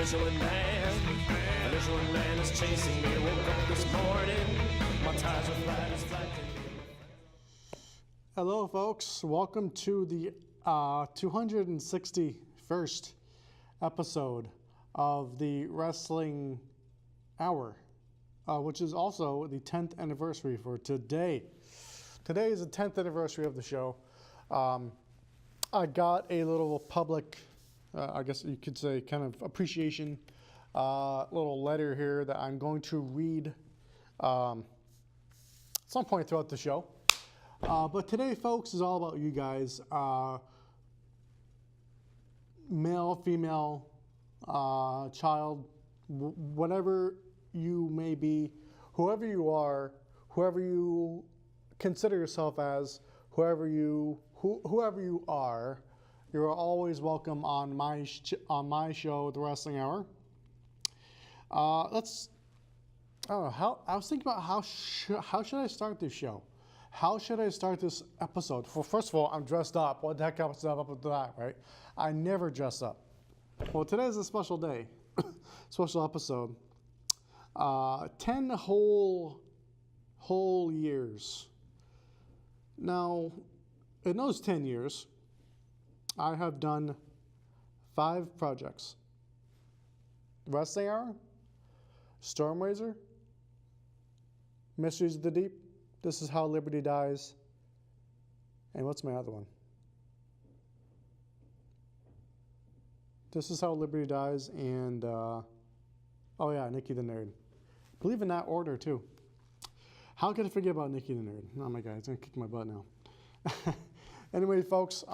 Michelin Man. A Michelin Man is chasing me. Woke up this morning, my tires are flat as flat. Hello, folks. Welcome to the 261st episode of the Wrestling Hour, which is also the 10th anniversary for today. Today is the 10th anniversary of the show. I got a little public, I guess you could say, kind of appreciation, little letter here that I'm going to read at some point throughout the show. But today, folks, is all about you guys, male, female, child, whatever you may be, whoever you are, whoever you consider yourself as, whoever you are, you're always welcome on my show, The Wrestling Hour. I was thinking about how should I start this show? How should I start this episode? Well, first of all, I'm dressed up. What the heck else up with that, right? I never dress up. Well, today is a special day, special episode. 10 whole years. Now, in those 10 years, I have done 5 projects. Wrestling Hour, Stormraiser, Mysteries of the Deep, This Is How Liberty Dies, and what's my other one? This Is How Liberty Dies, and Nikki the Nerd. I believe in that order too. How could I forget about Nikki the Nerd? Oh my God, it's gonna kick my butt now. Anyway, folks,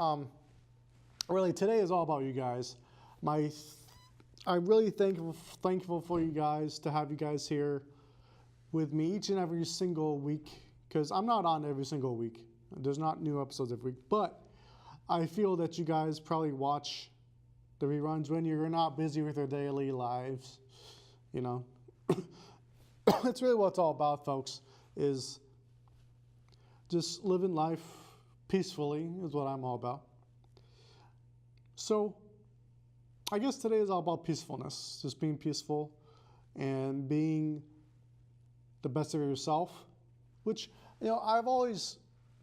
really today is all about you guys. I'm really thankful for you guys to have you guys here with me each and every single week, because I'm not on every single week. There's not new episodes every week, but I feel that you guys probably watch the reruns when you're not busy with your daily lives, you know. That's really what it's all about, folks, is just living life peacefully is what I'm all about. So I guess today is all about peacefulness, just being peaceful and being the best of yourself, which, you know, I've always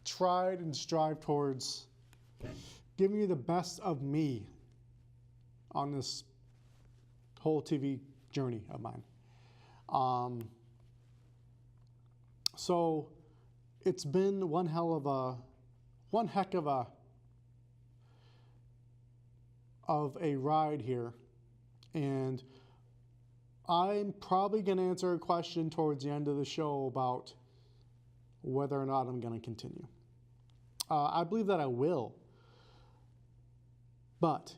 tried and strived towards giving you the best of me on this whole TV journey of mine. So it's been one heck of a ride here, and I'm probably going to answer a question towards the end of the show about whether or not I'm going to continue. I believe that I will, but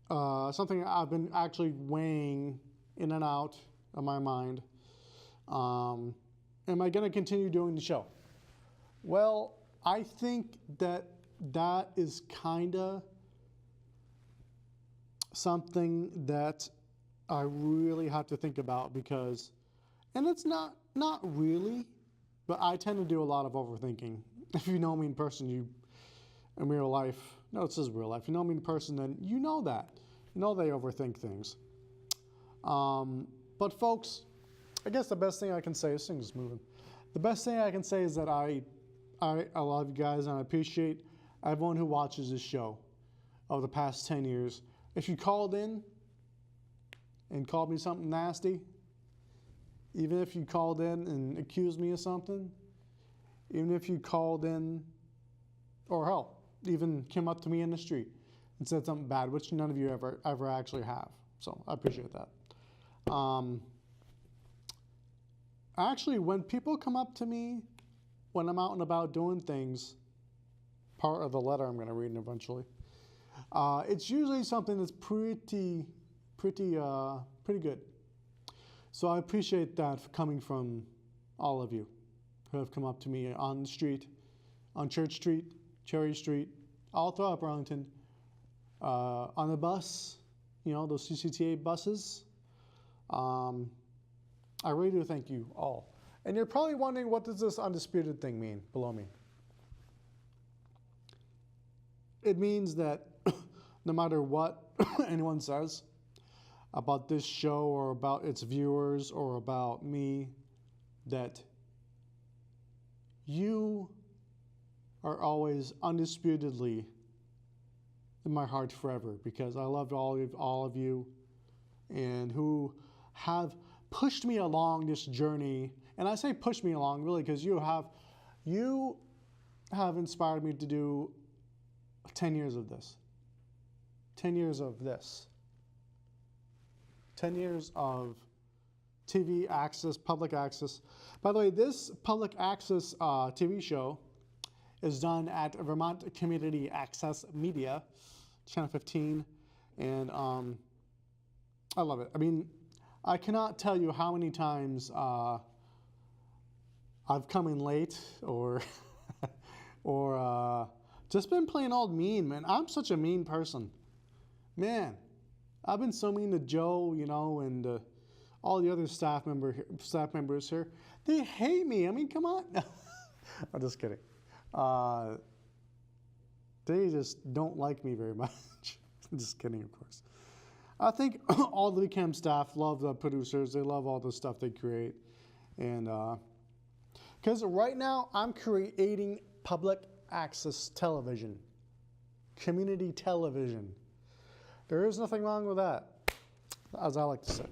something I've been actually weighing in and out of my mind. Am I going to continue doing the show? Well, I think that is kind of something that I really have to think about, because, and it's not really, but I tend to do a lot of overthinking. If you know me in person, in real life, no, this is real life. If you know me in person, then you know that. You know they overthink things. But folks, I guess the best thing I can say, this thing is moving. The best thing I can say is that I love you guys, and I appreciate everyone who watches this show over the past 10 years. If you called in and called me something nasty, even if you called in and accused me of something, even if you called in, or hell, even came up to me in the street and said something bad, which none of you ever actually have. So I appreciate that. Actually, when people come up to me when I'm out and about doing things, part of the letter I'm going to read eventually, it's usually something that's pretty good. So I appreciate that coming from all of you who have come up to me on the street, on Church Street, Cherry Street, all throughout Burlington, on the bus, you know, those CCTA buses. I really do thank you all. And you're probably wondering, what does this undisputed thing mean below me? It means that no matter what anyone says, about this show or about its viewers or about me, that you are always undisputedly in my heart forever, because I love all of you, and who have pushed me along this journey. And I say push me along really because you have inspired me to do 10 years of this. 10 years of this. 10 years of TV access, public access. By the way, this public access TV show is done at Vermont Community Access Media, Channel 15, and I love it. I mean, I cannot tell you how many times I've come in late or or just been plain old mean, man. I'm such a mean person. Man, I've been so mean to Joe, you know, and all the other staff members here. They hate me. I mean, come on. I'm just kidding. They just don't like me very much. I'm just kidding, of course. I think all the VCAM staff love the producers. They love all the stuff they create. And because right now I'm creating public access television, community television. There is nothing wrong with that, as I like to say.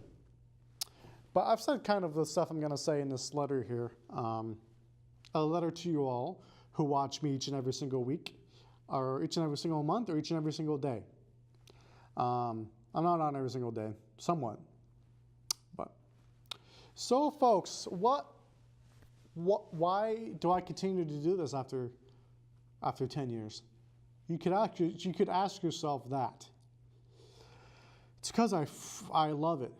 But I've said kind of the stuff I'm going to say in this letter here. A letter to you all who watch me each and every single week, or each and every single month, or each and every single day. I'm not on every single day, somewhat. But so, folks, why do I continue to do this after 10 years? You could ask yourself that. It's because I love it.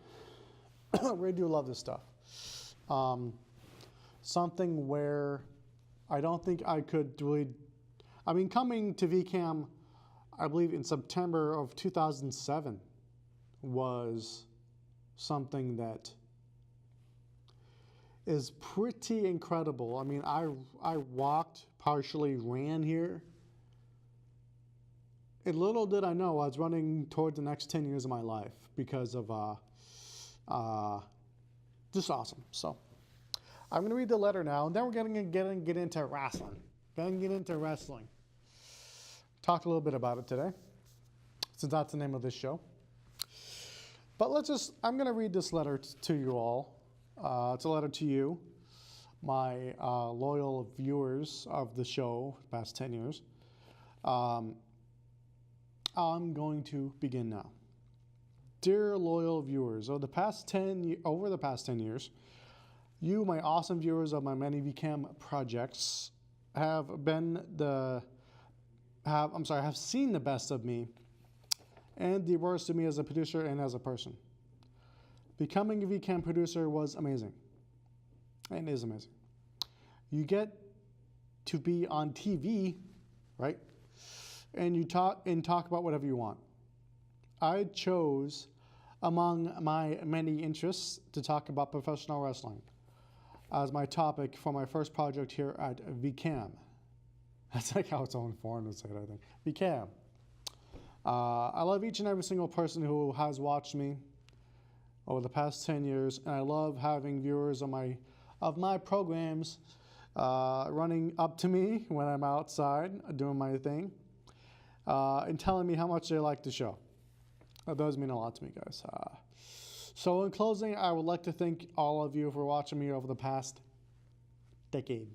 I really do love this stuff. Something where I don't think I could really. I mean, coming to VCAM, I believe in September of 2007, was something that is pretty incredible. I mean, I walked, partially ran here. And little did I know I was running toward the next 10 years of my life because of just awesome. So I'm going to read the letter now, and then we're going to get into wrestling. Talk a little bit about it today, since that's the name of this show. But I'm going to read this letter to you all. It's a letter to you, my loyal viewers of the show the past 10 years. I'm going to begin now. Dear loyal viewers, over the past 10 years, you, my awesome viewers of my many VCAM projects, have seen the best of me and the worst of me as a producer and as a person. Becoming a VCAM producer was amazing, and is amazing. You get to be on TV, right? And you talk about whatever you want. I chose, among my many interests, to talk about professional wrestling as my topic for my first project here at VCAM. That's like how it's on foreign to say it, I think. VCAM. I love each and every single person who has watched me over the past 10 years, and I love having viewers of my programs running up to me when I'm outside doing my thing and telling me how much they like the show. That does mean a lot to me, guys. So in closing, I would like to thank all of you for watching me over the past decade.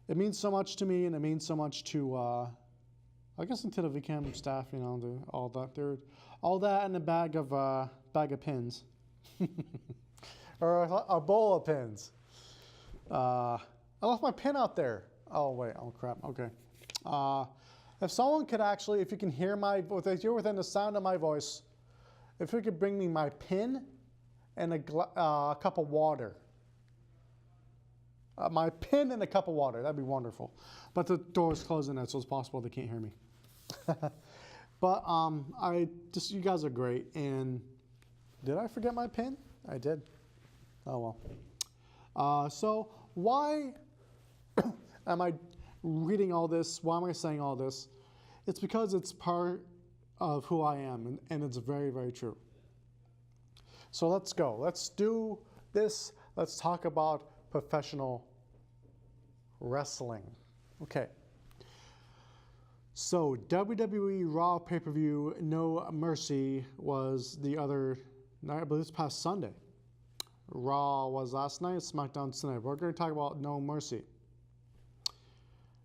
It means so much to me, and it means so much to, I guess, to the VCAM staff. You know, all that in a bag of pins, or a bowl of pins. I left my pin out there. Oh wait, oh crap. Okay. If someone could actually, if you can hear if you're within the sound of my voice, if you could bring me my pin and a cup of water. My pin and a cup of water, that'd be wonderful. But the door's closing now, so it's possible they can't hear me. But you guys are great. And did I forget my pin? I did. Oh well. So why am I reading all this? Why am I saying all this? It's because it's part of who I am, and it's very, very true. So let's go. Let's do this. Let's talk about professional wrestling. Okay. So WWE Raw pay-per-view No Mercy was the other night, I believe this past Sunday. Raw was last night, SmackDown tonight. We're going to talk about No Mercy.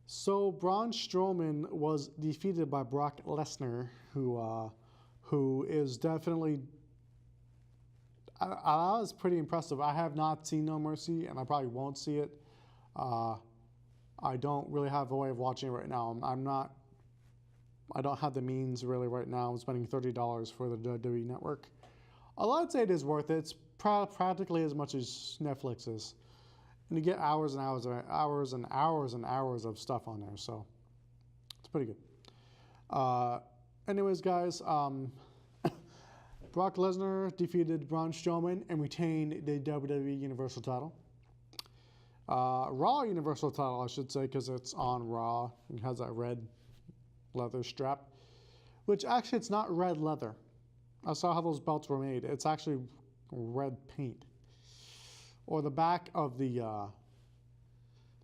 So Braun Strowman was defeated by Brock Lesnar, who is definitely, I was pretty impressive. I have not seen No Mercy, and I probably won't see it. I don't really have a way of watching it right now. I don't have the means really right now. I'm spending $30 for the WWE Network. Although I'd say it is worth it. It's practically as much as Netflix is. And you get hours and hours and hours and hours and hours of stuff on there. So it's pretty good. Anyways, guys, Brock Lesnar defeated Braun Strowman and retained the WWE Universal title. Raw Universal title, I should say, because it's on Raw. It has that red leather strap, which actually it's not red leather. I saw how those belts were made. It's actually red paint. Or the back of the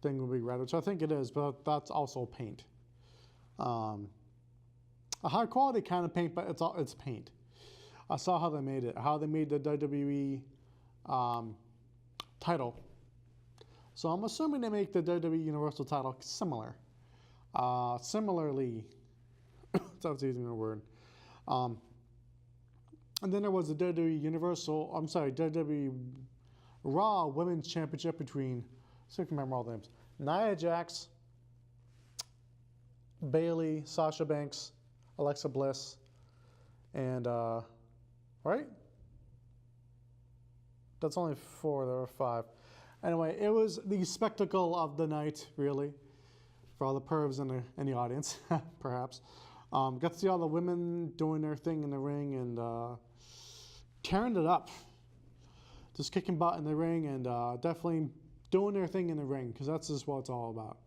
thing will be red, which I think it is, but that's also paint. A high quality kind of paint, but it's paint. I saw how they made it, how they made the WWE title. So I'm assuming they make the WWE Universal title similar. Similarly, that's even a word. And then there was the WWE Raw Women's Championship between, so I can remember all the names, Nia Jax, Bayley, Sasha Banks, Alexa Bliss, and, right? That's only 4, there were 5. Anyway, it was the spectacle of the night, really, for all the pervs in the audience, perhaps. Got to see all the women doing their thing in the ring and tearing it up. Just kicking butt in the ring and definitely doing their thing in the ring, because that's just what it's all about.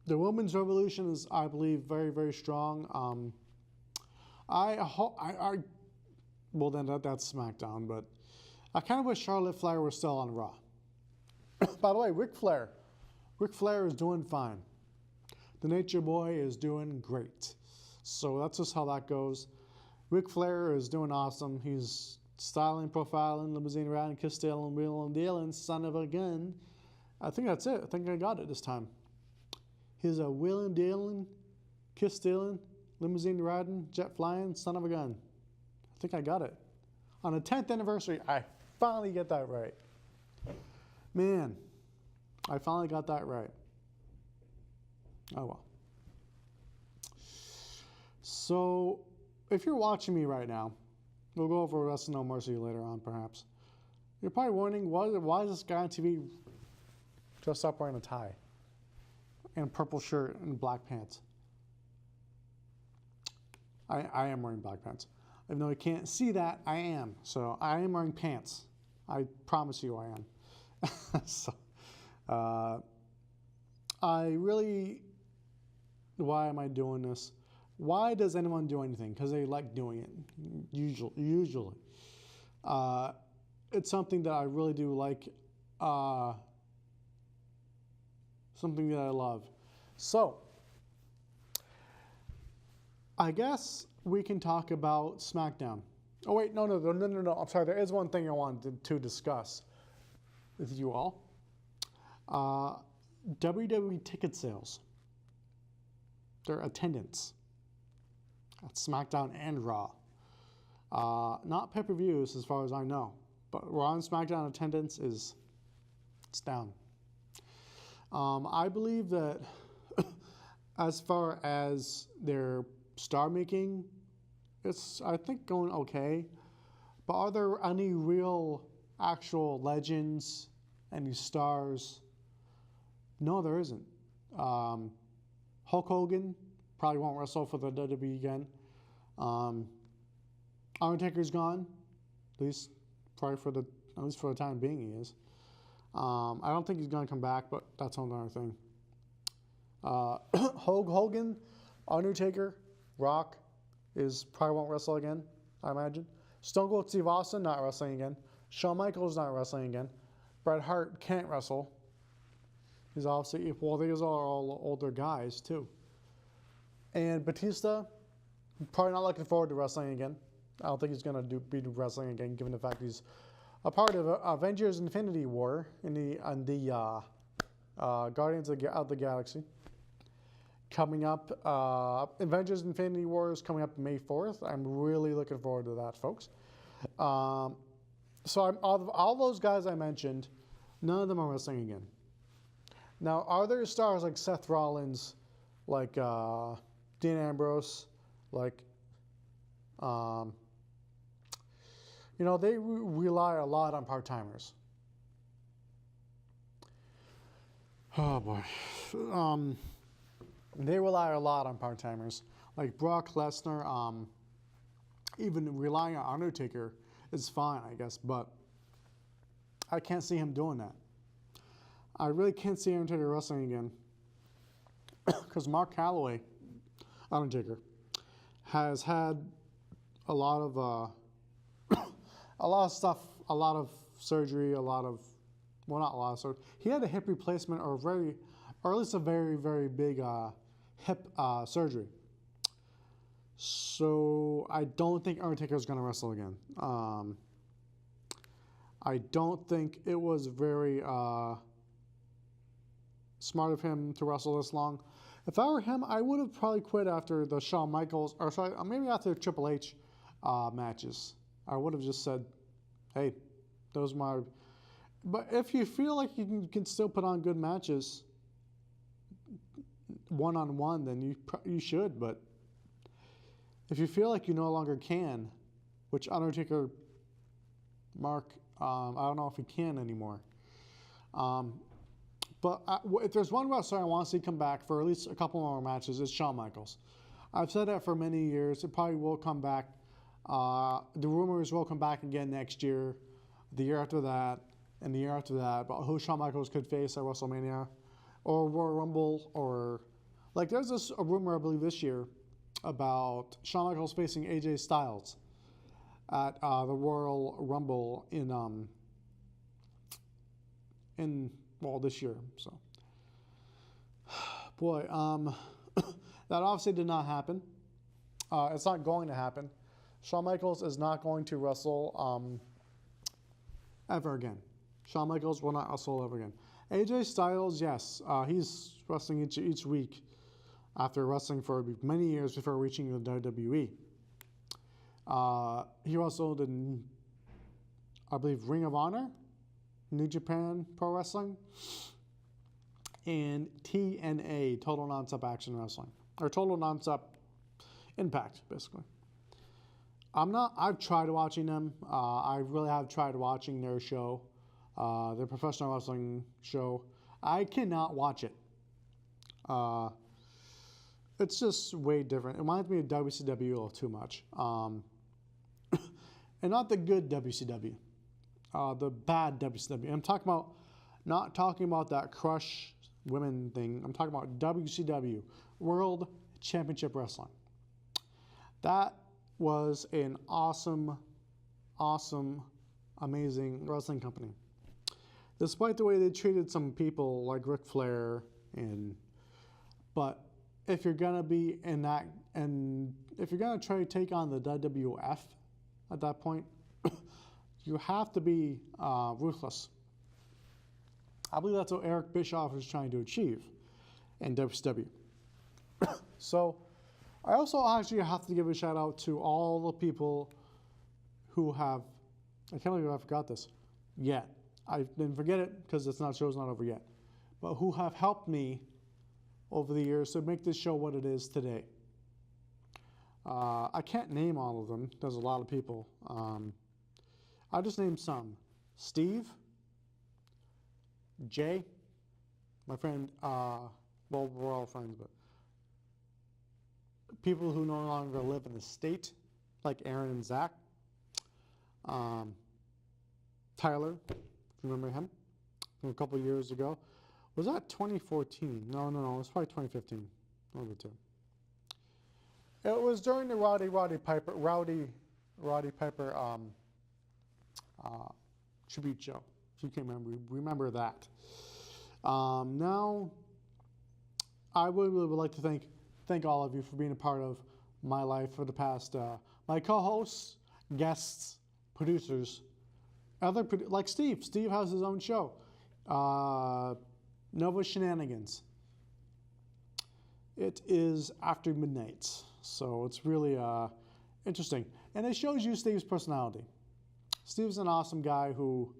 The women's revolution is, I believe, very, very strong. Well, then that's SmackDown, but I kind of wish Charlotte Flair was still on Raw. By the way, Ric Flair is doing fine. The Nature Boy is doing great. So that's just how that goes. Ric Flair is doing awesome. He's styling, profiling, limousine riding, kiss stealing, wheeling, dealing, son of a gun. I think that's it. I think I got it this time. He's a wheeling, dealing, kiss stealing, limousine riding, jet flying, son of a gun. I think I got it. On the 10th anniversary, I finally get that right. Man, I finally got that right. Oh well. So, if you're watching me right now, we'll go over Wrestling No Mercy later on, perhaps. You're probably wondering, why is this guy on TV dressed up wearing a tie and a purple shirt and black pants? I am wearing black pants. Even though you can't see that, I am. So I am wearing pants. I promise you I am. So, why am I doing this? Why does anyone do anything? Because they like doing it, usually. It's something that I really do like, something that I love. So, I guess we can talk about SmackDown. Oh wait, no. I'm sorry. There is one thing I wanted to discuss with you all. WWE ticket sales. Their attendance at SmackDown and Raw. Not pay-per-views as far as I know, but Raw and SmackDown attendance it's down. I believe that as far as their star making, it's, I think, going okay. But are there any real, actual legends, any stars? No, there isn't. Hulk Hogan probably won't wrestle for the WWE again. Undertaker's gone, at least for the time being he is. I don't think he's gonna come back, but that's another thing. Hogan, Undertaker, Rock probably won't wrestle again, I imagine. Stone Cold Steve Austin not wrestling again. Shawn Michaels not wrestling again. Bret Hart can't wrestle. He's obviously, well, these are all older guys too. And Batista, probably not looking forward to wrestling again. I don't think he's going to be wrestling again, given the fact he's a part of Avengers Infinity War in the Guardians of the Galaxy. Coming up, Avengers Infinity War is coming up May 4th. I'm really looking forward to that, folks. So all those guys I mentioned, none of them are wrestling again. Now, are there stars like Seth Rollins, like Dean Ambrose, like, they rely a lot on part-timers. Oh, boy. They rely a lot on part-timers. Like Brock Lesnar, even relying on Undertaker is fine, I guess, but I can't see him doing that. I really can't see Undertaker wrestling again. Because Mark Calloway, Undertaker, has had a lot of stuff, a lot of surgery, not a lot of surgery. He had a hip replacement or at least a very, very big hip surgery. So I don't think Undertaker is going to wrestle again. I don't think it was very smart of him to wrestle this long. If I were him, I would have probably quit after the Shawn Michaels, or sorry, maybe after the Triple H matches. I would have just said, hey, those are my... But if you feel like you can still put on good matches one-on-one, then you should. But if you feel like you no longer can, which Undertaker, Mark, I don't know if he can anymore. But if there's one wrestler I want to see come back for at least a couple more matches, it's Shawn Michaels. I've said that for many years. It probably will come back. The rumors will come back again next year, the year after that, and the year after that, about who Shawn Michaels could face at WrestleMania or Royal Rumble, or like there's a rumor, I believe, this year about Shawn Michaels facing AJ Styles at the Royal Rumble this year. So, boy, that obviously did not happen. It's not going to happen. Shawn Michaels is not going to wrestle ever again. Shawn Michaels will not wrestle ever again. AJ Styles, yes, he's wrestling each week after wrestling for many years before reaching the WWE. He wrestled in, I believe, Ring of Honor, New Japan Pro Wrestling, and TNA, Total Non-Stop Action Wrestling, or Total Non-Stop Impact, basically. I've tried watching them. I really have tried watching their show, their professional wrestling show. I cannot watch it. It's just way different. It reminds me of WCW a little too much. And not the good WCW. The bad WCW. I'm talking about, not talking about that crush women thing. I'm talking about WCW, World Championship Wrestling. That was an awesome, amazing wrestling company. Despite the way they treated some people like Ric Flair, but if you're gonna be in that, and if you're gonna try to take on the WWF at that point, you have to be ruthless. I believe that's what Eric Bischoff was trying to achieve in WCW. So I also actually have to give a shout out to all the people who have, I can't believe I forgot this yet. I didn't forget it because show's not over yet, but who have helped me over the years to make this show what it is today. I can't name all of them. There's a lot of people. I'll just name some. Steve, Jay, my friend, well, we're all friends, but people who no longer live in the state, like Aaron and Zach. Tyler, remember him from a couple of years ago? Was that 2014? No, it was probably 2015. One of the two. It was during the Rowdy Roddy Piper tribute show. If you can remember that. Now, I really would like to thank all of you for being a part of my life for the past. My co-hosts, guests, producers, like Steve. Steve has his own show, Nova Shenanigans. It is after midnight, so it's really interesting, and it shows you Steve's personality. Steve's an awesome guy who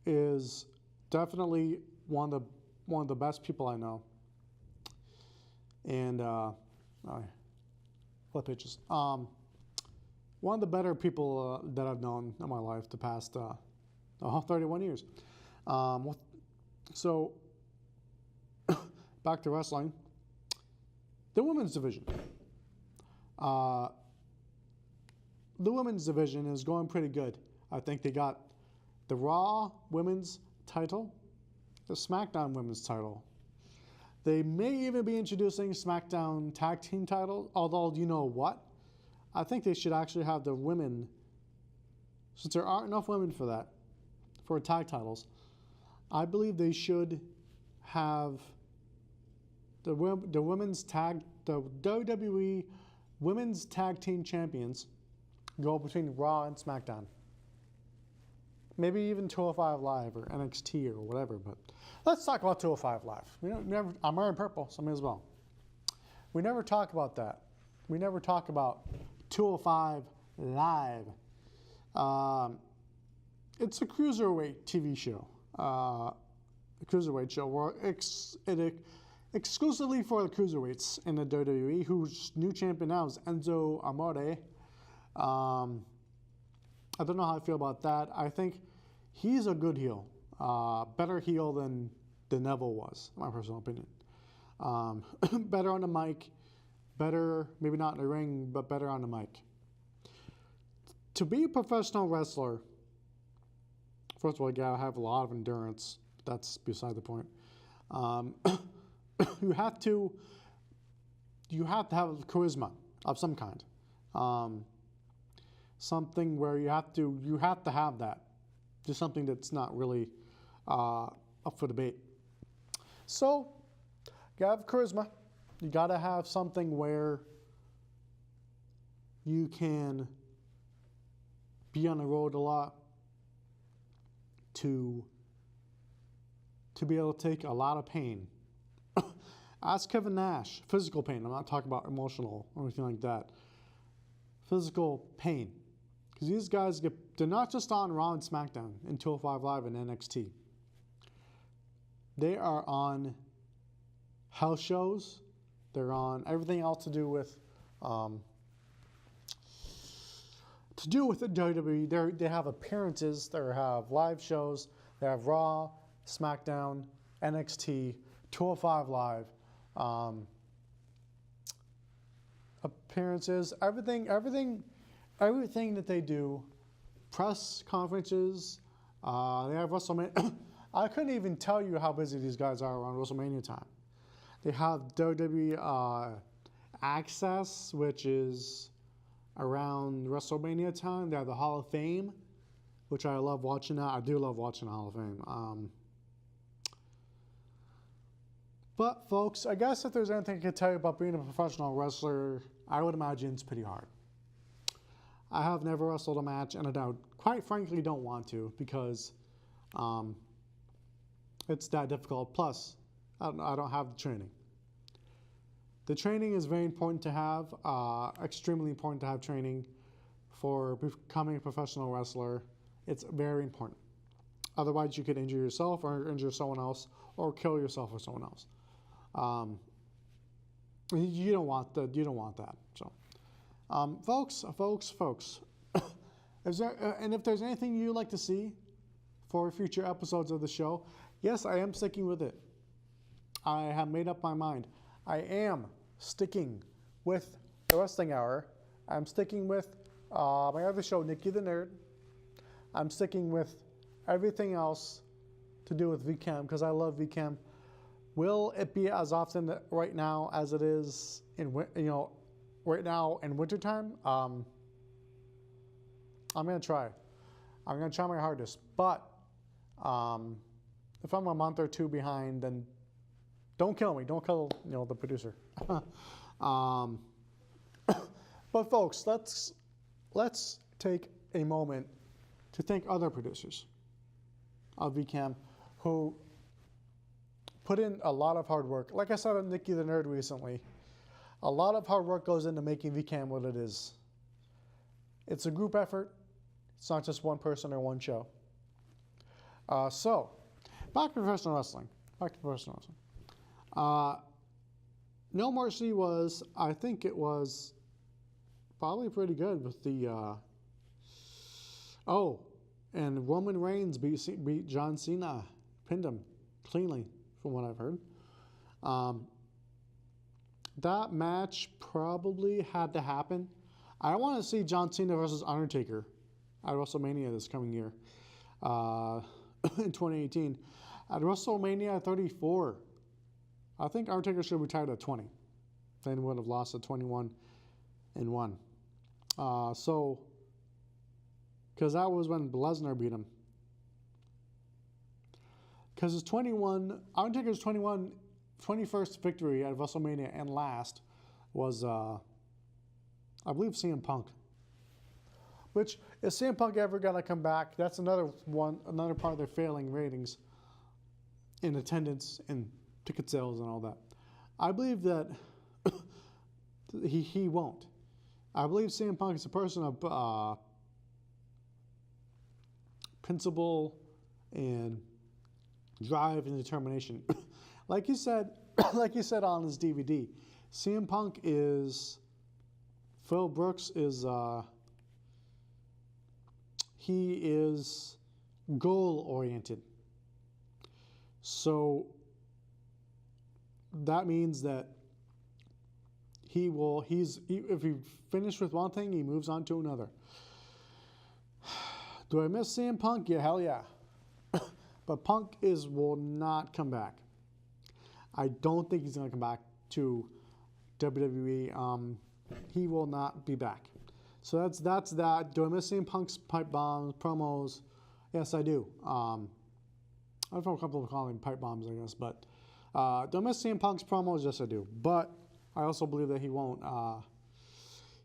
is definitely one of the best people I know. And flip pitches. One of the better people that I've known in my life the past 31 years. So back to wrestling. The women's division. The women's division is going pretty good. I think they got the Raw women's title, the SmackDown women's title. They may even be introducing SmackDown tag team titles, although you know what? I think they should actually have the women, since there aren't enough women for that, for tag titles. I believe they should have the WWE Women's Tag Team Champions go between Raw and SmackDown. Maybe even 205 Live or NXT or whatever, but let's talk about 205 Live. I'm wearing purple, so I may as well. We never talk about that. We never talk about 205 Live. It's a cruiserweight TV show. A cruiserweight show where exclusively for the cruiserweights in the WWE, whose new champion now is Enzo Amore. I don't know how I feel about that. I think he's a good heel. Better heel than Neville was, in my personal opinion. Better on the mic. Better, maybe not in the ring, but better on the mic. To be a professional wrestler, first of all, you gotta have a lot of endurance. That's beside the point. You have to have charisma of some kind. Something where you have to have that. Just something that's not really up for debate. So, you gotta have charisma. You gotta have something where you can be on the road a lot, to be able to take a lot of pain. Ask Kevin Nash, physical pain. I'm not talking about emotional or anything like that. Physical pain. Because these guys they're not just on Raw and SmackDown and 205 Live and NXT. They are on house shows. They're on everything else to do with the WWE. They have appearances. They have live shows. They have Raw, SmackDown, NXT, 205 Live, appearances. Everything that they do. Press conferences. They have WrestleMania. I couldn't even tell you how busy these guys are around WrestleMania time. They have WWE Access, which is around WrestleMania time. They have the Hall of Fame, which I love watching that. I do love watching the Hall of Fame. But, folks, I guess if there's anything I could tell you about being a professional wrestler, I would imagine it's pretty hard. I have never wrestled a match, and I quite frankly don't want to, because it's that difficult. Plus, I don't have the training. The training is very important to have, extremely important to have training for becoming a professional wrestler. It's very important. Otherwise, you could injure yourself or injure someone else or kill yourself or someone else. You don't want that. So, folks. If there's anything you'd like to see for future episodes of the show, yes, I am sticking with it. I have made up my mind. I am sticking with the Wrestling Hour. I'm sticking with my other show, Nicky the Nerd. I'm sticking with everything else to do with VCAM because I love VCAM. Will it be as often right now as it is in right now in wintertime, I'm going to try. I'm going to try my hardest. But if I'm a month or two behind, then don't kill me. Don't kill, the producer. But folks, let's take a moment to thank other producers of VCAM who put in a lot of hard work. Like I said on Nicky the Nerd recently, a lot of hard work goes into making VCAM what it is. It's a group effort. It's not just one person or one show. So, back to professional wrestling. No Mercy was, I think it was probably pretty good with the, and Roman Reigns beat John Cena, pinned him cleanly, from what I've heard. That match probably had to happen. I want to see John Cena versus Undertaker at WrestleMania this coming year, in 2018. At WrestleMania 34, I think Undertaker should have retired at 20. Then would have lost at 21 and 1. Because that was when Lesnar beat him. Because his Undertaker's 21st victory at WrestleMania and last was, I believe, CM Punk. Which, is CM Punk ever going to come back? That's another part of their failing ratings in attendance and ticket sales and all that. I believe that he won't. I believe CM Punk is a person of principle and drive and determination. like you said on his DVD, CM Punk is, Phil Brooks is, he is goal oriented. So that means that if he finished with one thing, he moves on to another. Do I miss CM Punk? Yeah, hell yeah. But Punk will not come back. I don't think he's going to come back to WWE. He will not be back. So that's that. Do I miss CM Punk's pipe bombs, promos? Yes, I do. I've had a couple of calling pipe bombs, I guess. But do I miss CM Punk's promos? Yes, I do. But I also believe that he won't.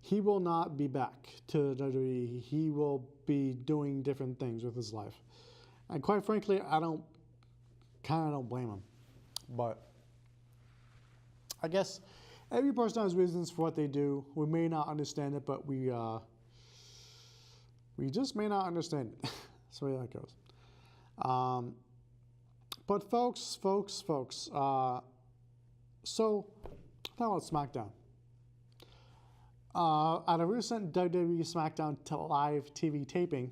He will not be back to WWE. He will be doing different things with his life. And quite frankly, I don't blame him. But I guess every person has reasons for what they do. We may not understand it, but we just may not understand it. That's the way that goes. But folks, so talking about SmackDown. At a recent WWE SmackDown live TV taping,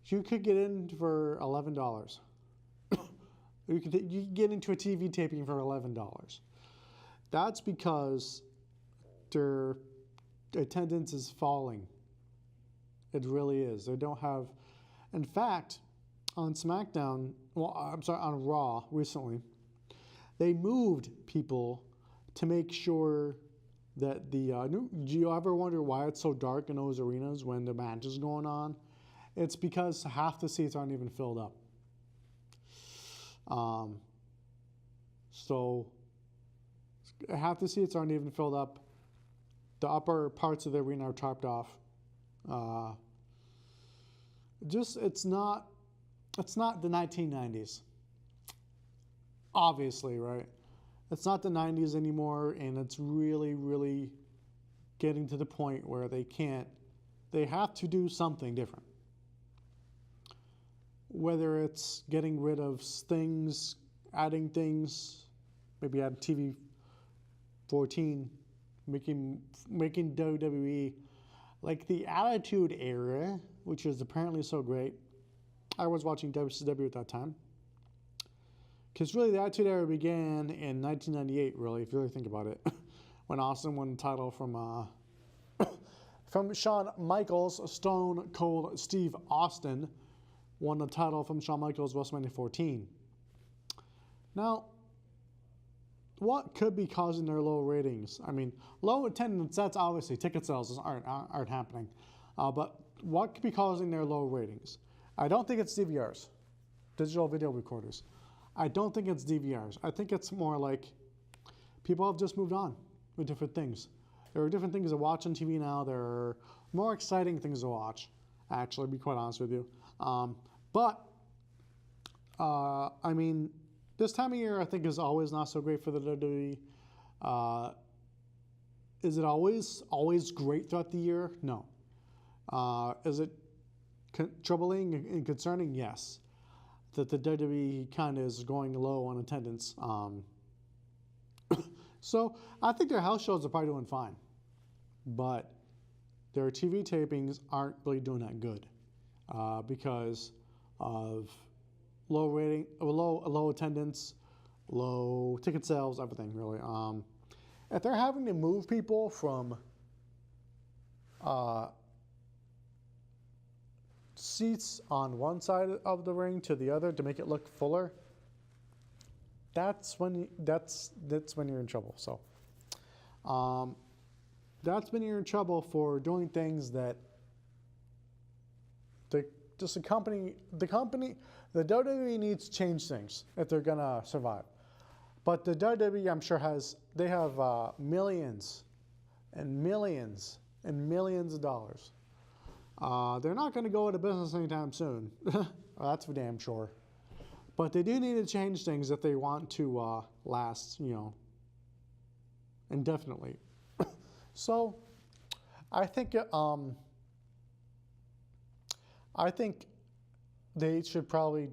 you could get in for $11. You could get into a TV taping for $11. That's because their attendance is falling. It really is. They don't have. In fact, on SmackDown, on Raw recently, they moved people to make sure that the. Do you ever wonder why it's so dark in those arenas when the match is going on? It's because half the seats aren't even filled up. So half the seats aren't even filled up. The upper parts of the arena are tarped off. It's not the 1990s. Obviously, right? It's not the 90s anymore, and it's really, really getting to the point where they have to do something different. Whether it's getting rid of things, adding things, maybe add TV 14, making WWE like the Attitude Era, which is apparently so great. I was watching WCW at that time. Because really the Attitude Era began in 1998, really, if you really think about it. When Austin won the title from Shawn Michaels. Stone Cold Steve Austin won the title from Shawn Michaels WrestleMania 14. Now, what could be causing their low ratings? I mean, low attendance, that's obviously ticket sales aren't happening. But what could be causing their low ratings? I don't think it's DVRs, digital video recorders. I don't think it's DVRs. I think it's more like people have just moved on with different things. There are different things to watch on TV now. There are more exciting things to watch, actually, to be quite honest with you. I mean, this time of year, I think, is always not so great for the WWE. Is it always great throughout the year? No. Is it troubling and concerning? Yes. That the WWE kind of is going low on attendance. So I think their house shows are probably doing fine, but their TV tapings aren't really doing that good because of low rating, low attendance, low ticket sales, everything really. If they're having to move people from seats on one side of the ring to the other to make it look fuller, that's when you're in trouble. So that's when you're in trouble for doing things that the WWE needs to change things if they're gonna survive. But the WWE, I'm sure, have millions and millions and millions of dollars. They're not going to go out of business anytime soon. That's for damn sure. But they do need to change things if they want to last, indefinitely. So, I think they should probably.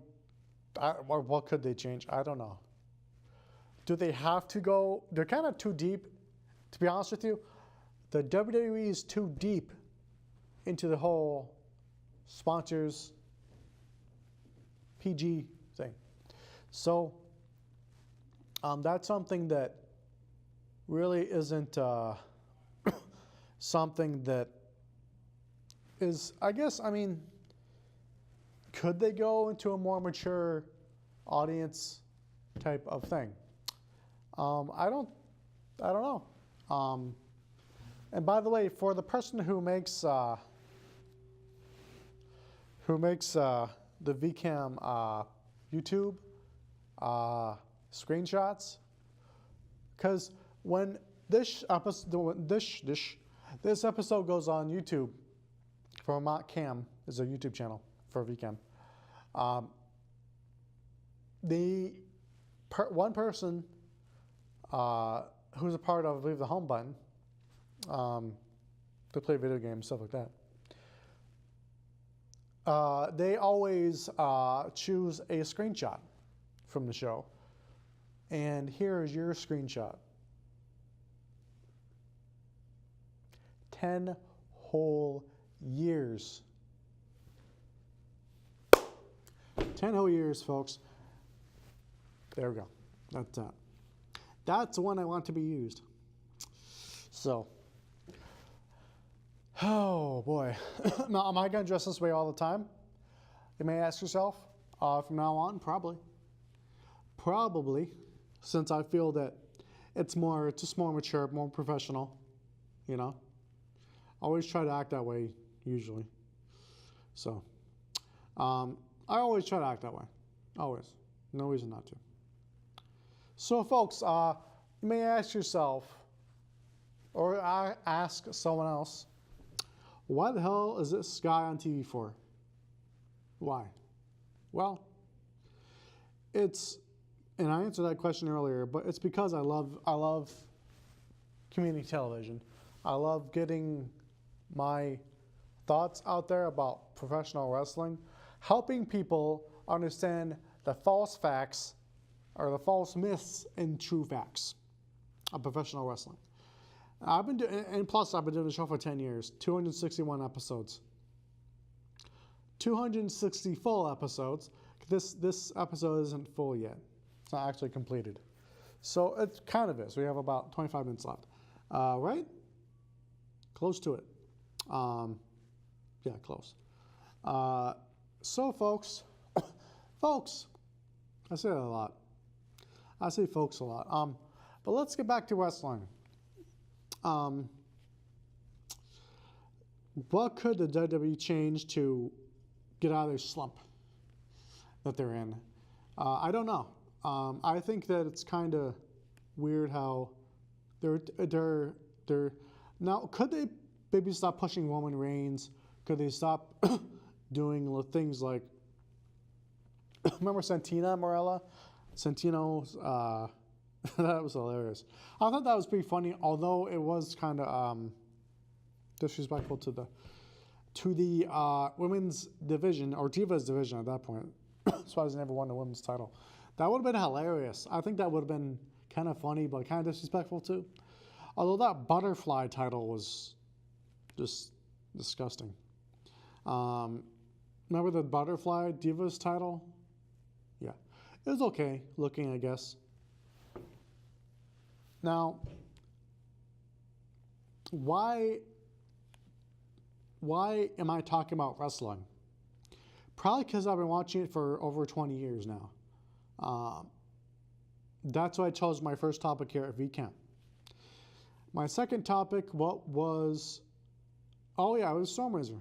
What could they change? I don't know. Do they have to go? They're kind of too deep. To be honest with you, the WWE is too deep into the whole sponsors PG thing. So that's something that really isn't something that is, could they go into a more mature audience type of thing? I don't know. And by the way, for the person who makes the VCAM YouTube screenshots, because when this episode goes on YouTube, Vermont Cam is a YouTube channel for VCAM. One person who's a part of, I believe, the Home Button, to play video games, stuff like that. They always choose a screenshot from the show. And here is your screenshot. 10 whole years. 10 whole years, folks. There we go. That's that. That's the one I want to be used. So, oh boy. Now, am I going to dress this way all the time? You may ask yourself. From now on, probably. Probably, since I feel that it's just more mature, more professional. Always try to act that way, usually. So, I always try to act that way. Always. No reason not to. So, folks, you may ask yourself, or ask someone else, why the hell is this guy on TV for? Why? Well, and I answered that question earlier, but it's because I love community television. I love getting my thoughts out there about professional wrestling, helping people understand the false facts or the false myths and true facts of professional wrestling. I've been doing the show for 10 years, 261 episodes. 260 full episodes. This episode isn't full yet. It's not actually completed. So it kind of is. We have about 25 minutes left. Right? Close to it. Yeah, close. So, folks, I say that a lot. I say folks a lot. But let's get back to wrestling. What could the WWE change to get out of their slump that they're in? I don't know. I think that it's kind of weird how they're now. Could they maybe stop pushing Roman Reigns? Could they stop doing things like remember Santina Morella? Santino's that was hilarious. I thought that was pretty funny, although it was kind of disrespectful to the women's division or Divas division at that point. That's why I never won the women's title. That would have been hilarious. I think that would have been kind of funny, but kind of disrespectful too. Although that butterfly title was just disgusting. Remember the butterfly Divas title? Yeah, it was okay looking, I guess. Now, why am I talking about wrestling? Probably because I've been watching it for over 20 years now. That's why I chose my first topic here at VCAM. My second topic, what was... Oh yeah, it was Stormraiser.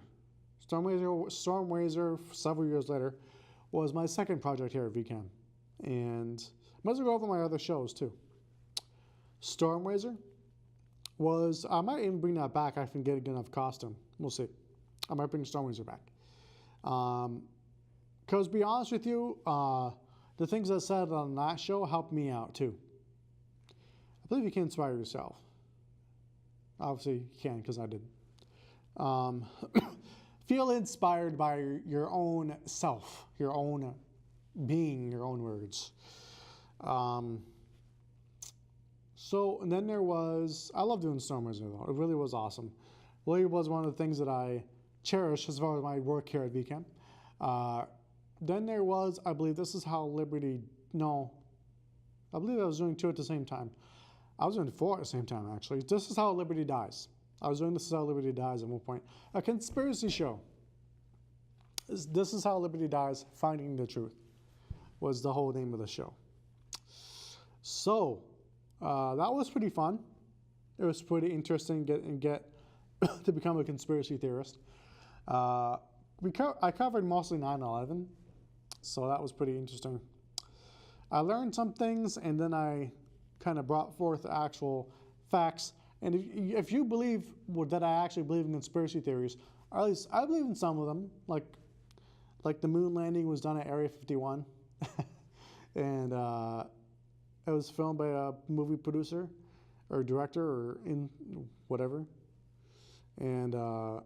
Stormraiser, several years later, was my second project here at VCAM. And I might as well go over my other shows too. Stormraiser was... I might even bring that back if I can get a good enough costume. We'll see. I might bring Stormraiser back. Because to be honest with you, the things I said on that show helped me out too. I believe you can inspire yourself. Obviously you can, because I did. Feel inspired by your own self, your own being, your own words. So, and then there was, I love doing Stormraiser though. It really was awesome. Really was one of the things that I cherish as far as my work here at VCAM. Then there was, I believe this is how Liberty, no, I believe I was doing two at the same time. I was doing four at the same time actually. This is how Liberty dies. I was doing This is how Liberty dies at one point. A conspiracy show. This is how Liberty dies, Finding the Truth was the whole name of the show. So, that was pretty fun. It was pretty interesting get to become a conspiracy theorist. I covered mostly 9/11, so that was pretty interesting. I learned some things, and then I kind of brought forth the actual facts. And if you believe that I actually believe in conspiracy theories, or at least I believe in some of them, like the moon landing was done at Area 51, and it was filmed by a movie producer or director or in whatever. And I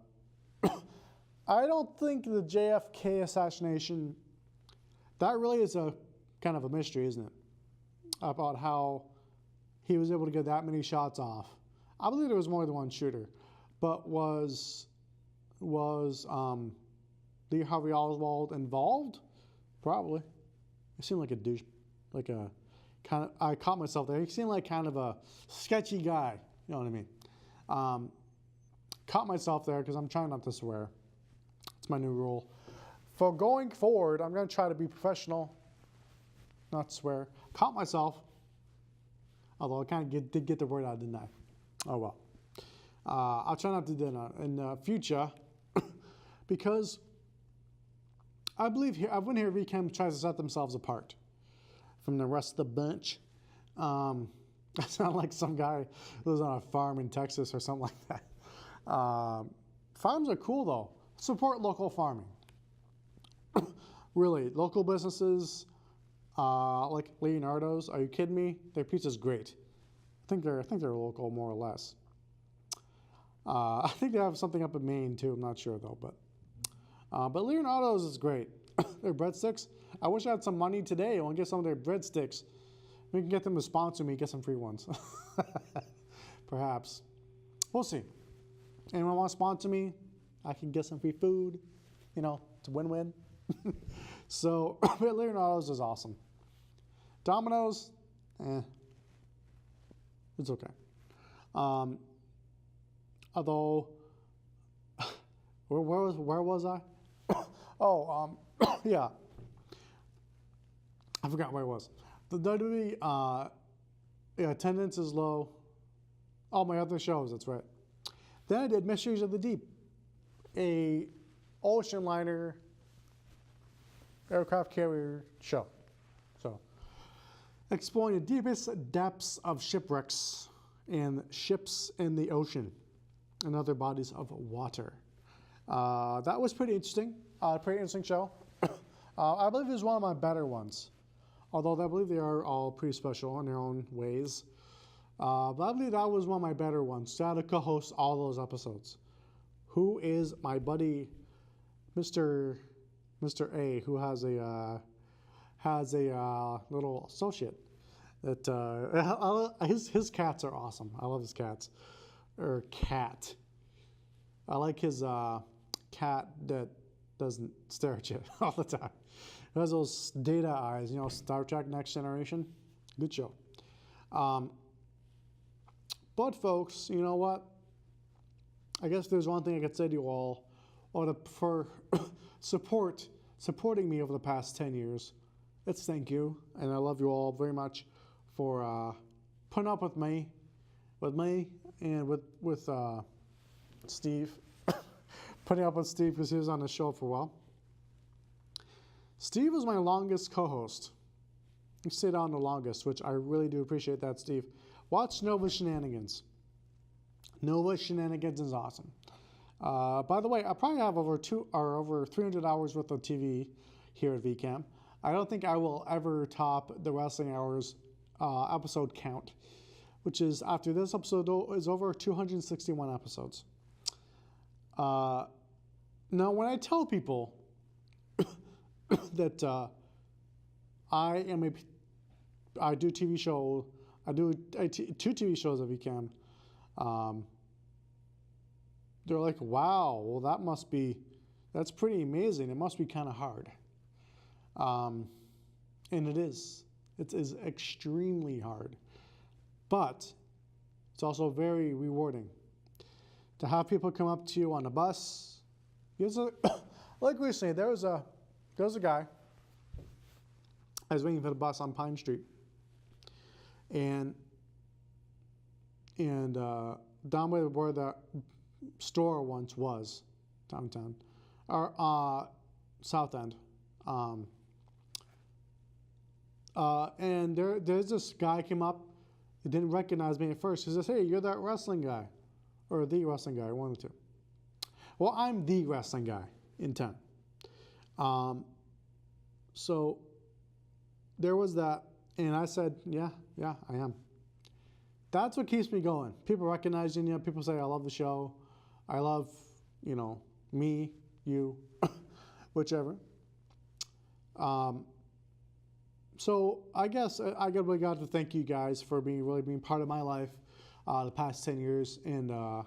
don't think the JFK assassination, that really is a kind of a mystery, isn't it? About how he was able to get that many shots off. I believe there was more than one shooter, but was Lee Harvey Oswald involved? Probably. He seemed like a douche, like a kind of. I caught myself there. He seemed like kind of a sketchy guy. You know what I mean? Caught myself there because I'm trying not to swear. It's my new rule. For going forward, I'm going to try to be professional, not swear. Caught myself, although I kind of did get the word out, didn't I? Oh well. I'll try not to do that in the future because I believe here, everyone here at VCAM tries to set themselves apart from the rest of the bunch. I sound like some guy who lives on a farm in Texas or something like that. Farms are cool though. Support local farming. Really, local businesses like Leonardo's. Are you kidding me? Their pizza's great. I think they're local more or less. I think they have something up in Maine too. I'm not sure though, but Leonardo's is great. Their breadsticks. I wish I had some money today. I want to get some of their breadsticks. We can get them to sponsor me. Get some free ones. Perhaps. We'll see. Anyone want to sponsor me? I can get some free food. You know, it's a win-win. So, Leonardo's is awesome. Domino's, it's okay. Although, where was I? Yeah. I forgot where I was. The WWE Yeah, attendance is low. All my other shows, that's right. Then I did Mysteries of the Deep, a ocean liner aircraft carrier show. So, exploring the deepest depths of shipwrecks and ships in the ocean and other bodies of water. That was pretty interesting. Pretty interesting show. I believe it was one of my better ones. Although I believe they are all pretty special in their own ways. But I believe that was one of my better ones. So I had to co-host all those episodes. Who is my buddy, Mr. A, who has a little associate that his cats are awesome. I love his cats. Or cat. I like his cat that doesn't stare at you all the time. It has those data eyes, Star Trek Next Generation. Good show. But folks, you know what? I guess there's one thing I could say to you all, for supporting me over the past 10 years. It's thank you, and I love you all very much for putting up with me, and with Steve, putting up with Steve because he was on the show for a while. Steve was my longest co-host. He stayed on the longest, which I really do appreciate that, Steve. Watch Nova Shenanigans. Nova Shenanigans is awesome. By the way, I probably have over 300 hours worth of TV here at VCAM. I don't think I will ever top the Wrestling Hours episode count, which is, after this episode is over, 261 episodes. Now, when I tell people that I do TV show, two TV shows at VCAM, they're like, wow, well that's pretty amazing. It must be kind of hard. And it is. It is extremely hard. But it's also very rewarding to have people come up to you on a bus. Like we were saying, there was a guy. I was waiting for the bus on Pine Street, and down where the store once was, downtown, or South End, and there's this guy came up. He didn't recognize me at first. He says, "Hey, you're that wrestling guy, or the wrestling guy, one of the two." Well, I'm the wrestling guy in town. So there was that, and I said, yeah, I am. That's what keeps me going. People recognizing you. People say, I love the show. I love, me, you, whichever. So I guess I really got to thank you guys for being part of my life the past 10 years. And I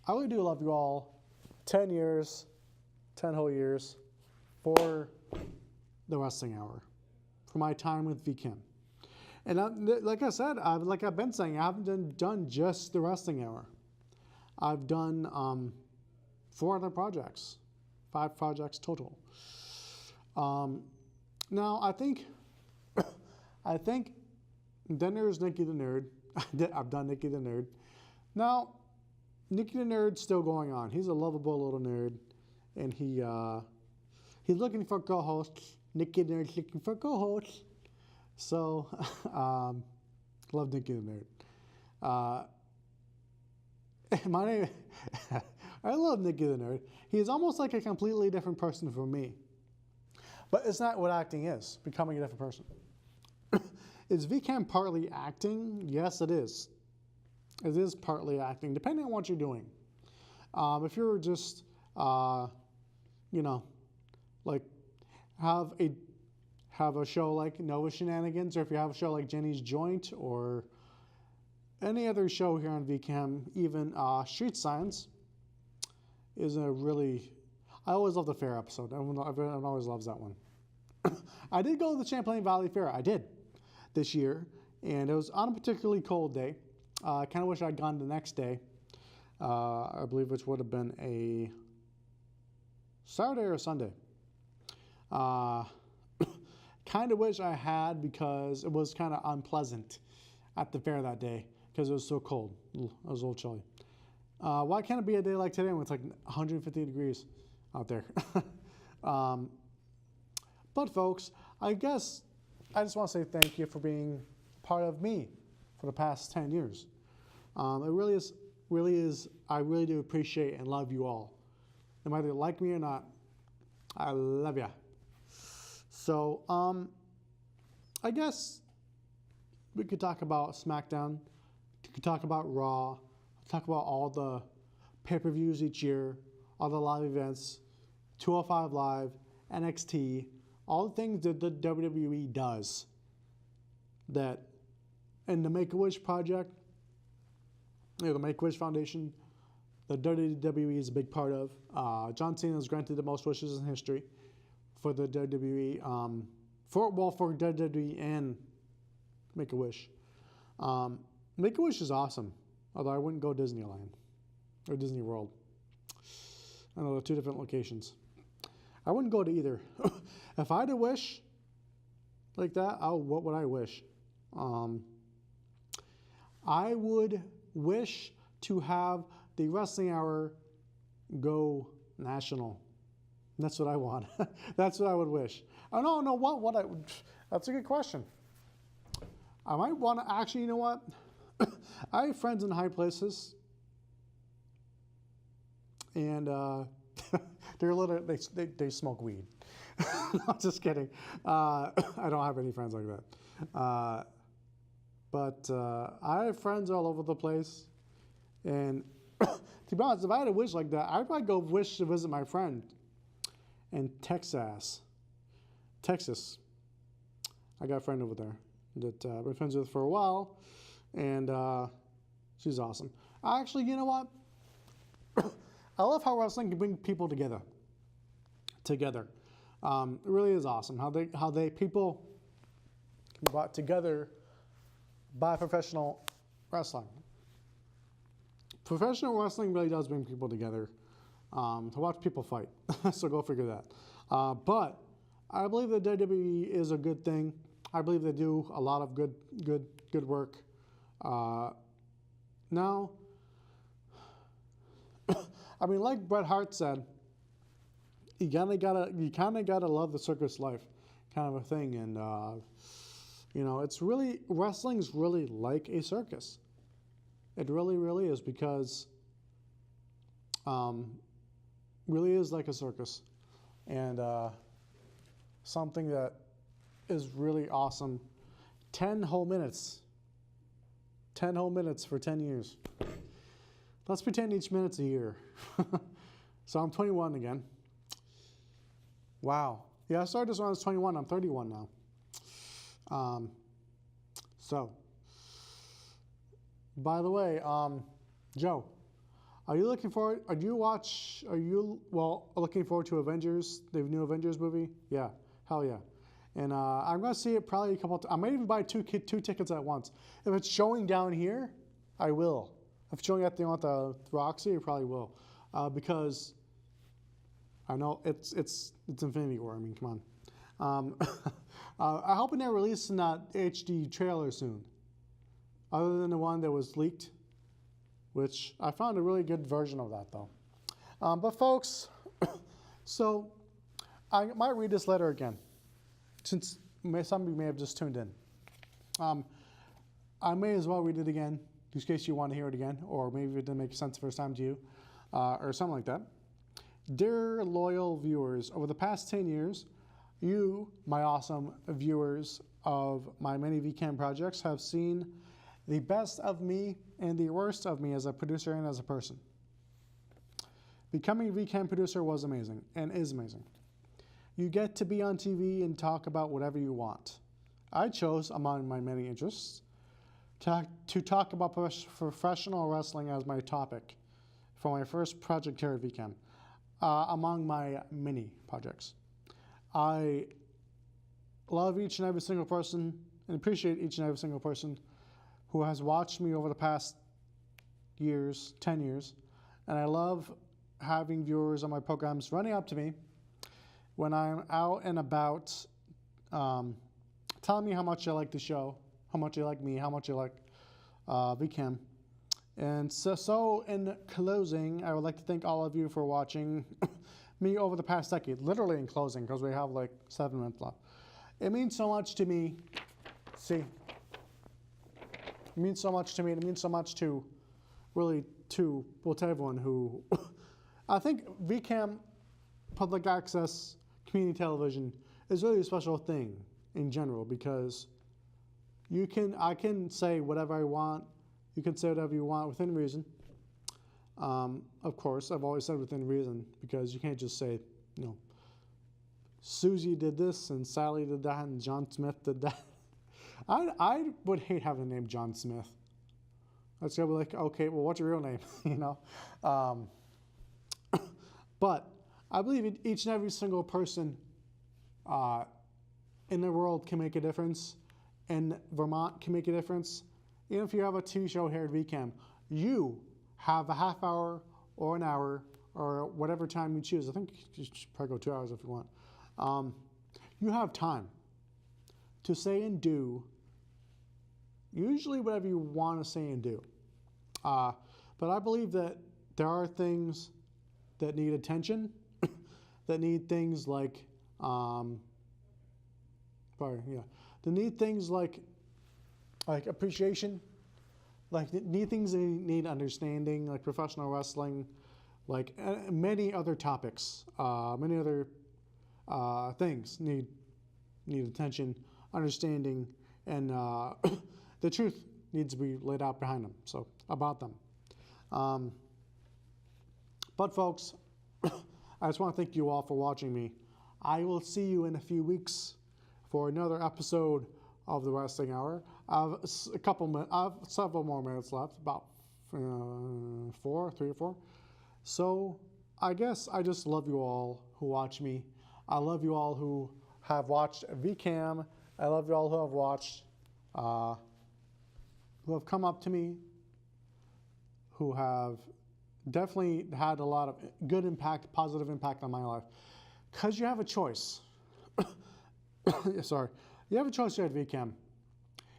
really do love you all. 10 years, 10 whole years for the Wrestling Hour, for my time with VCAM. And like I said, like I've been saying, I haven't done just the Wrestling Hour. I've done 4 other projects, 5 projects total. Now I think then there's Nicky the Nerd. I've done Nicky the Nerd. Now Nicky the Nerd's still going on. He's a lovable little nerd, and he's looking for co-hosts. Nicky the Nerd's looking for co-hosts. So, love Nicky the Nerd. My name, I love Nicky the Nerd. He's almost like a completely different person from me. But it's not what acting is, becoming a different person. Is VCAM partly acting? Yes, it is. It is partly acting, depending on what you're doing. If you're just, like have a show like Nova Shenanigans, or if you have a show like Jenny's Joint, or any other show here on VCAM, even Street Signs is a really, I always love the fair episode. Everyone always loves that one. I did go to the Champlain Valley Fair. I did this year, and it was on a particularly cold day. I kind of wish I'd gone the next day, I believe, which would have been a Saturday or a Sunday. Kind of wish I had, because it was kind of unpleasant. at the fair that day because it was so cold. It was a little chilly. Why can't it be a day like today when it's like 150 degrees out there? But folks, I guess I just want to say thank you for being part of me for the past 10 years. It really is, I really do appreciate and love you all. No matter you like me or not, I love ya. So, I guess we could talk about SmackDown, we could talk about Raw, talk about all the pay-per-views each year, all the live events, 205 Live, NXT, all the things that the WWE does that, and the Make-A-Wish Project, the Make-A-Wish Foundation, the WWE is a big part of. John Cena was granted the most wishes in history for the WWE, for WWE and Make-A-Wish. Make-A-Wish is awesome, although I wouldn't go Disneyland or Disney World. I know they're two different locations. I wouldn't go to either. If I had a wish like that, what would I wish? I would wish to have the Wrestling Hour go national. That's what I want. That's what I would wish. Oh no, what I would. That's a good question. I might want to actually. You know what? I have friends in high places, and they're a little. They smoke weed. No, just kidding. I don't have any friends like that. But I have friends all over the place, and to be honest, if I had a wish like that, I'd probably go wish to visit my friend in Texas. I got a friend over there that I've been friends with for a while, and she's awesome. Actually, you know what? I love how wrestling can bring people together. It really is awesome how they people brought together by professional wrestling. Professional wrestling really does bring people together to watch people fight. So go figure that. But I believe that WWE is a good thing. I believe they do a lot of good work. Now, I mean, like Bret Hart said, you kind of gotta love the circus life, kind of a thing, and you know, it's really wrestling's really like a circus. It really is because really is like a circus, and something that is really awesome. 10 whole minutes. 10 whole minutes for 10 years. Let's pretend each minute's a year. So I'm 21 again. Wow. Yeah, I started this when I was 21. I'm 31 now. So, by the way, Joe, are you looking forward to Avengers, the new Avengers movie? Yeah, hell yeah. And I'm going to see it probably a couple I might even buy two tickets at once. If it's showing down here, I will. If it's showing at the Roxy, I probably will. Because I know it's Infinity War. I mean, come on. I hope they're releasing that HD trailer soon. Other than the one that was leaked, which I found a really good version of that though. But folks, so I might read this letter again, since some of you may have just tuned in. I may as well read it again, in case you want to hear it again, or maybe it didn't make sense the first time to you, or something like that. Dear loyal viewers, over the past 10 years, you, my awesome viewers of my many VCAM projects, have seen the best of me and the worst of me as a producer and as a person. Becoming a VCAM producer was amazing and is amazing. You get to be on TV and talk about whatever you want. I chose, among my many interests, to talk about professional wrestling as my topic for my first project here at VCAM, among my many projects. I love each and every single person and appreciate each and every single person who has watched me over the past years, 10 years, and I love having viewers on my programs running up to me when I'm out and about, telling me how much they like the show, how much they like me, how much they like VCAM. And so in closing, I would like to thank all of you for watching me over the past decade, literally in closing, because we have like 7 minutes left. It means so much to me. See, it means so much to me. It means so much to, really, to everyone who, I think VCAM, public access community television, is really a special thing in general, because I can say whatever I want. You can say whatever you want within reason. Of course, I've always said within reason, because you can't just say, Susie did this and Sally did that and John Smith did that. I would hate having the name John Smith. I'd be like, okay, well, what's your real name? But I believe each and every single person in the world can make a difference, and Vermont can make a difference. Even if you have a TV show here at VCAM, you have a half hour or an hour or whatever time you choose. I think you should probably go 2 hours if you want. You have time to say and do usually whatever you want to say and do. But I believe that there are things that need attention, that need things like, they need things like appreciation, like need things that need understanding, like professional wrestling, like many other topics, many other things need attention, understanding, and the truth needs to be laid out behind them, so about them. But folks, I just want to thank you all for watching me. I will see you in a few weeks for another episode of the Wrestling Hour. I have several more minutes left, about 3 or 4. So I guess I just love you all who watch me. I love you all who have watched VCAM. I love you all who have watched, who have come up to me, who have definitely had a lot of good impact, positive impact on my life. Because you have a choice. Sorry. You have a choice here at VCAM,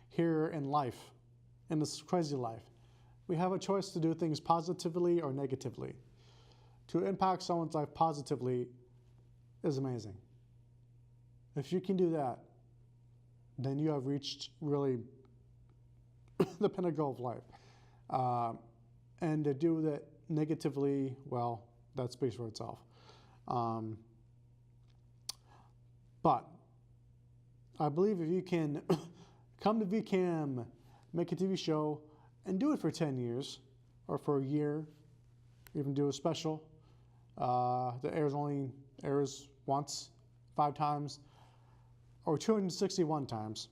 here in life, in this crazy life. We have a choice to do things positively or negatively. To impact someone's life positively is amazing. If you can do that, then you have reached really the pinnacle of life. And to do that negatively, well, that speaks for itself. But I believe if you can come to VCAM, make a TV show, and do it for 10 years, or for a year, even do a special that airs once, 5 times, or 261 times.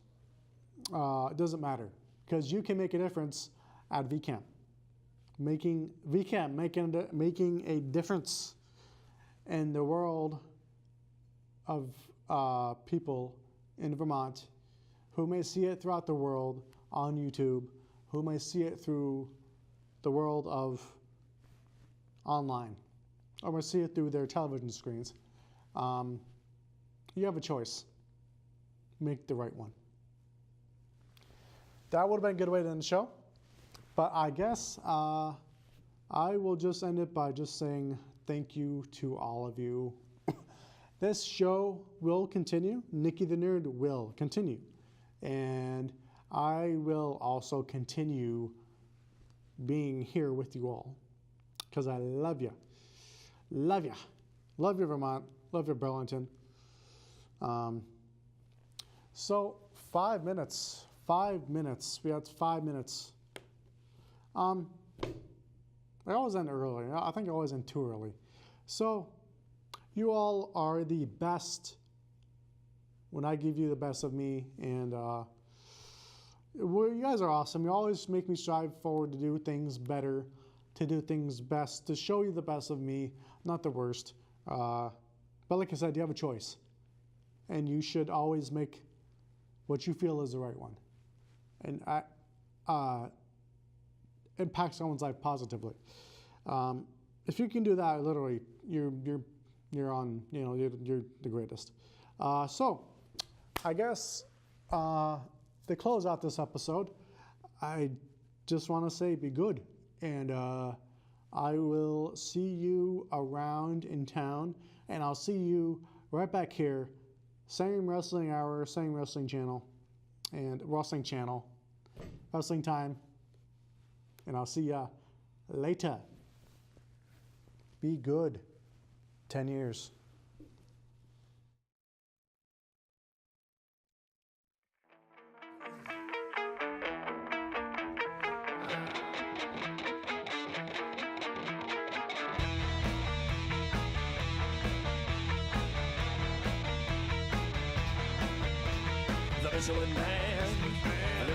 It doesn't matter, because you can make a difference at VCAM. Making a difference in the world of people in Vermont who may see it throughout the world on YouTube, who may see it through the world of online, or may see it through their television screens. You have a choice. Make the right one. That would have been a good way to end the show. But I guess I will just end it by just saying thank you to all of you. This show will continue. Nikki the Nerd will continue. And I will also continue being here with you all, because I love you. Love you. Love you, Vermont. Love you, Burlington. So 5 minutes. 5 minutes. We had 5 minutes. I always end early. I think I always end too early. So you all are the best when I give you the best of me, and you guys are awesome. You always make me strive forward to do things better, to do things best, to show you the best of me, not the worst. But like I said, you have a choice, and you should always make what you feel is the right one, and impact someone's life positively. If you can do that, literally, you're on. You're the greatest. So, I guess to close out this episode, I just want to say be good. And I will see you around in town. And I'll see you right back here. Same wrestling hour, same wrestling channel. And wrestling channel. Wrestling time. And I'll see ya later. Be good. 10 years. The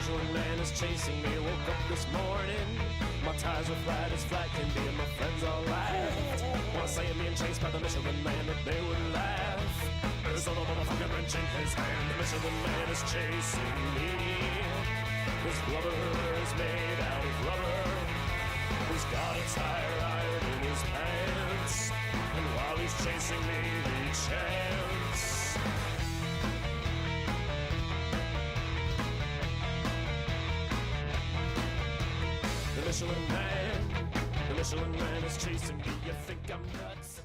Michelin man is chasing me. Woke up this morning, my tires were flat as flat can be, and my friends all laughed. Wanna say I'm being chased by the Michelin man, but they would laugh. There's a motherfucker wrench in his hand. The Michelin man is chasing me. His rubber is made out of rubber. He's got a tire iron in his pants, and while he's chasing me, he chants. The Michelin man is chasing me. You think I'm nuts?